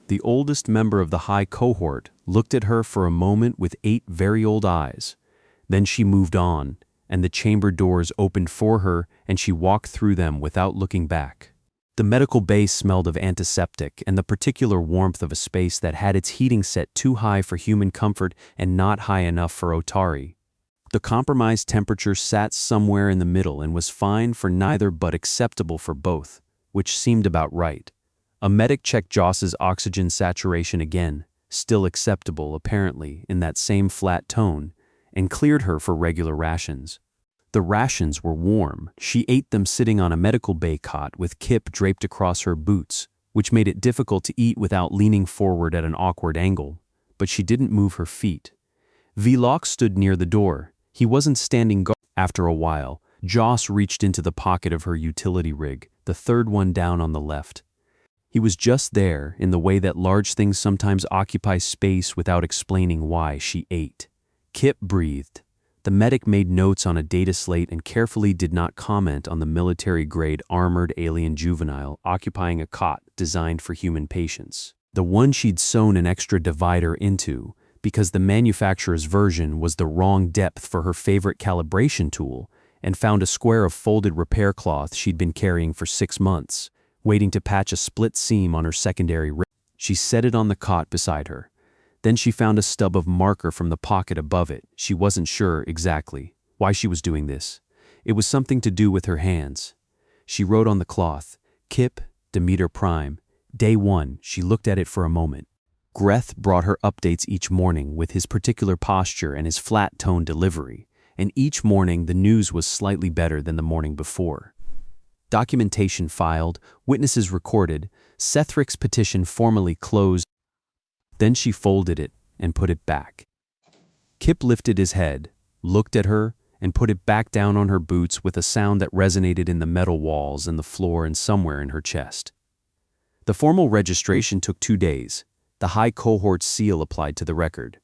The oldest member of the high cohort looked at her for a moment with 8 very old eyes. Then she moved on, and the chamber doors opened for her, and she walked through them without looking back. The medical bay smelled of antiseptic and the particular warmth of a space that had its heating set too high for human comfort and not high enough for Otari. The compromised temperature sat somewhere in the middle and was fine for neither but acceptable for both, which seemed about right. A medic checked Joss's oxygen saturation again, still acceptable apparently in that same flat tone, and cleared her for regular rations. The rations were warm. She ate them sitting on a medical bay cot with Kip draped across her boots, which made it difficult to eat without leaning forward at an awkward angle. But she didn't move her feet. Vlok stood near the door. He wasn't standing guard. After a while, Joss reached into the pocket of her utility rig, the third one down on the left. He was just there, in the way that large things sometimes occupy space without explaining why. She ate. Kip breathed. The medic made notes on a data slate and carefully did not comment on the military-grade armored alien juvenile occupying a cot designed for human patients. The one she'd sewn an extra divider into, because the manufacturer's version was the wrong depth for her favorite calibration tool, and found a square of folded repair cloth she'd been carrying for 6 months, waiting to patch a split seam on her secondary rig. She set it on the cot beside her. Then she found a stub of marker from the pocket above it. She wasn't sure exactly why she was doing this. It was something to do with her hands. She wrote on the cloth, Kip, Demeter Prime, Day 1. She looked at it for a moment. Greth brought her updates each morning with his particular posture and his flat tone delivery, and each morning the news was slightly better than the morning before. Documentation filed, witnesses recorded, Sethric's petition formally closed. Then she folded it and put it back. Kip lifted his head, looked at her, and put it back down on her boots with a sound that resonated in the metal walls and the floor and somewhere in her chest. The formal registration took 2 days. The high cohort seal applied to the record.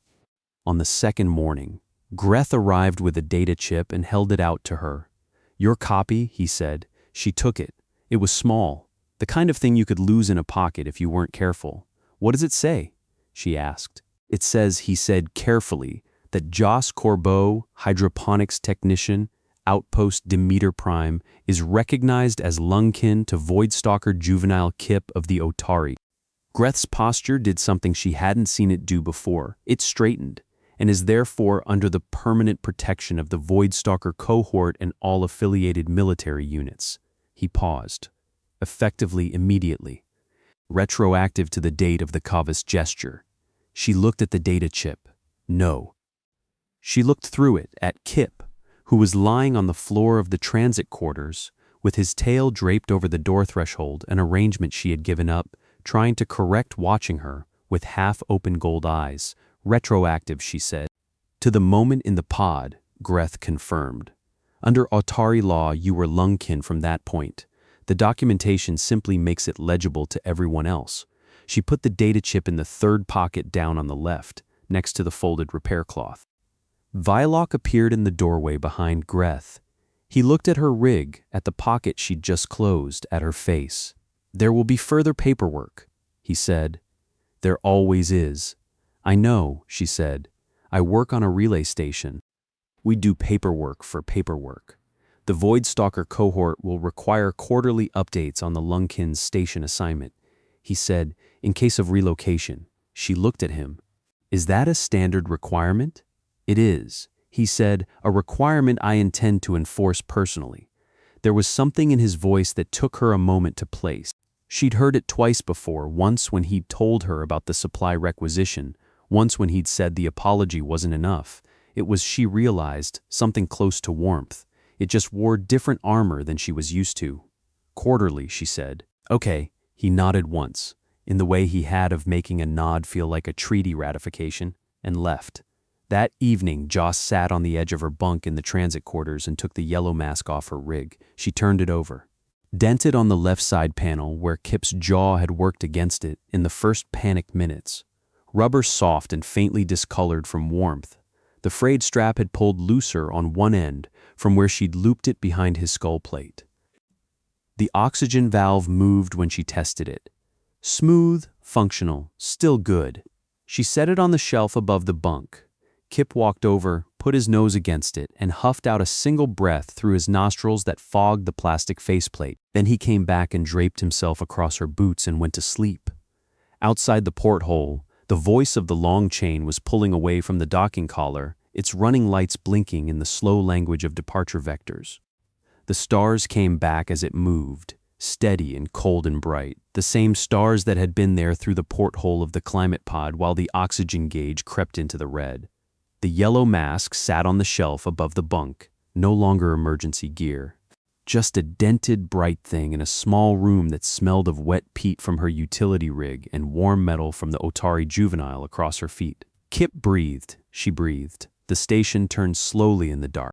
On the second morning, Greth arrived with a data chip and held it out to her. Your copy, he said. She took it. It was small, the kind of thing you could lose in a pocket if you weren't careful. What does it say? She asked. It says, he said carefully, that Joss Corbeau, hydroponics technician, outpost Demeter Prime, is recognized as lungkin to Voidstalker juvenile Kip of the Otari. Greth's posture did something she hadn't seen it do before. It straightened, and is therefore under the permanent protection of the Voidstalker cohort and all affiliated military units. He paused, effectively immediately, retroactive to the date of the Kavas gesture. She looked at the data chip. No. She looked through it at Kip, who was lying on the floor of the transit quarters, with his tail draped over the door threshold, an arrangement she had given up, trying to correct, watching her, with half-open gold eyes. Retroactive, she said. To the moment in the pod, Greth confirmed. Under Otari law, you were lungkin from that point. The documentation simply makes it legible to everyone else. She put the data chip in the third pocket down on the left, next to the folded repair cloth. Vlok appeared in the doorway behind Greth. He looked at her rig, at the pocket she'd just closed, at her face. There will be further paperwork, he said. There always is. I know, she said. I work on a relay station. We do paperwork for paperwork. The Voidstalker cohort will require quarterly updates on the lungkin's station assignment. He said, in case of relocation. She looked at him. Is that a standard requirement? It is, he said, a requirement I intend to enforce personally. There was something in his voice that took her a moment to place. She'd heard it twice before, once when he'd told her about the supply requisition, once when he'd said the apology wasn't enough. It was, she realized, something close to warmth. It just wore different armor than she was used to. Quarterly, she said. Okay, he nodded once, in the way he had of making a nod feel like a treaty ratification, and left. That evening, Joss sat on the edge of her bunk in the transit quarters and took the yellow mask off her rig. She turned it over. Dented on the left side panel, where Kip's jaw had worked against it in the first panicked minutes. Rubber soft and faintly discolored from warmth. The frayed strap had pulled looser on one end from where she'd looped it behind his skull plate. The oxygen valve moved when she tested it. Smooth, functional, still good. She set it on the shelf above the bunk. Kip walked over, put his nose against it, and huffed out a single breath through his nostrils that fogged the plastic faceplate. Then he came back and draped himself across her boots and went to sleep. Outside the porthole, the voice of the long chain was pulling away from the docking collar, its running lights blinking in the slow language of departure vectors. The stars came back as it moved, steady and cold and bright, the same stars that had been there through the porthole of the climate pod while the oxygen gauge crept into the red. The yellow mask sat on the shelf above the bunk, no longer emergency gear. Just a dented, bright thing in a small room that smelled of wet peat from her utility rig and warm metal from the Otari Juvenile across her feet. Kip breathed, she breathed. The station turned slowly in the dark.